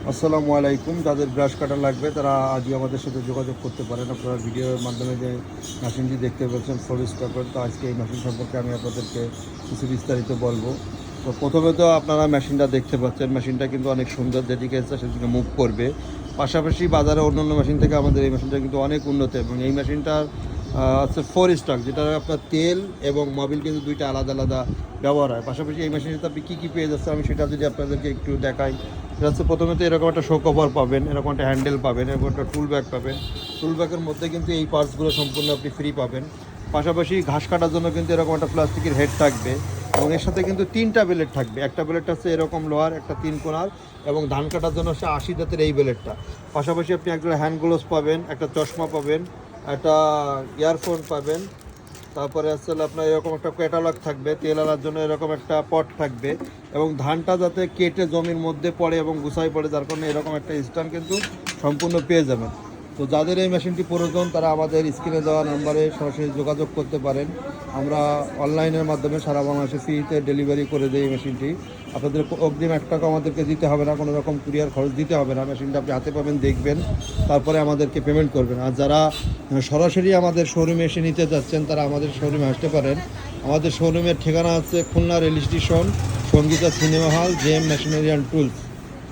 আসসালামু আলাইকুম। যাদের ব্রাশ কাটার লাগবে তারা আজই আমাদের সাথে যোগাযোগ করতে পারেন। আপনারা ভিডিওর মাধ্যমে যে মেশিনটি দেখতে পাচ্ছেন ফোর স্টকের, তো আজকে এই মেশিন সম্পর্কে আমি আপনাদেরকে কিছু বিস্তারিত বলবো। তো প্রথমে তো আপনারা মেশিনটা দেখতে পাচ্ছেন, মেশিনটা কিন্তু অনেক সুন্দর, যেদিকে ইচ্ছা সেদিকে মুভ করবে। পাশাপাশি বাজারে অন্যান্য মেশিন থেকে আমাদের এই মেশিনটা কিন্তু অনেক উন্নত, এবং এই মেশিনটার হচ্ছে ফোর স্টক, যেটা আপনার তেল এবং মোবিল কিন্তু দুইটা আলাদা আলাদা ব্যবহার হয়। পাশাপাশি এই মেশিনটাতে আপনি কী কী পেয়ে যাচ্ছে আমি সেটা যদি আপনাদেরকে একটু দেখাই। এটা হচ্ছে প্রথমে তো এরকম একটা শো কভার পাবেন, এরকম একটা হ্যান্ডেল পাবেন, এরকম একটা টুল ব্যাগ পাবেন। টুল ব্যাগের মধ্যে কিন্তু এই পার্টসগুলো সম্পূর্ণ আপনি ফ্রি পাবেন। পাশাপাশি ঘাস কাটার জন্য কিন্তু এরকম একটা প্লাস্টিকের হেড থাকবে, এবং এর সাথে কিন্তু 3টা ব্লেড থাকবে। একটা ব্লেড হচ্ছে এরকম লোহার, একটা 3 কোণার, এবং ধান কাটার জন্য হচ্ছে 80 দাঁতের এই ব্লেডটা। পাশাপাশি আপনি একটা হ্যান্ড গ্লোভস পাবেন, একটা চশমা পাবেন, একটা ইয়ারফোন পাবেন। তারপরে আসলে আপনার এরকম একটা ক্যাটালগ থাকবে, তেল আনার জন্য এরকম একটা পট থাকবে, এবং ধানটা যাতে কেটে জমির মধ্যে পড়ে এবং গুছাই পড়ে, যার কারণে এরকম একটা স্ট্যান্ড কিন্তু সম্পূর্ণ পেয়ে যাবেন। তো যাদের এই মেশিনটি প্রয়োজন তারা আমাদের স্ক্রিনে দেওয়া নাম্বারে সরাসরি যোগাযোগ করতে পারেন। আমরা অনলাইনের মাধ্যমে সারা বাংলাদেশে ফ্রিতে ডেলিভারি করে দিই এই মেশিনটি। আপনাদের অগ্রিম 1 টাকা আমাদেরকে দিতে হবে না, কোনো রকম কুরিয়ার খরচ দিতে হবে না। মেশিনটা আপনি হাতে পাবেন, দেখবেন, তারপরে আমাদেরকে পেমেন্ট করবেন। আর যারা সরাসরি আমাদের শোরুমে এসে নিতে যাচ্ছেন তারা আমাদের শোরুমে আসতে পারেন। আমাদের শোরুমের ঠিকানা আছে Khulna rail station, Sangeeta cinema hall, JM machinery and tools.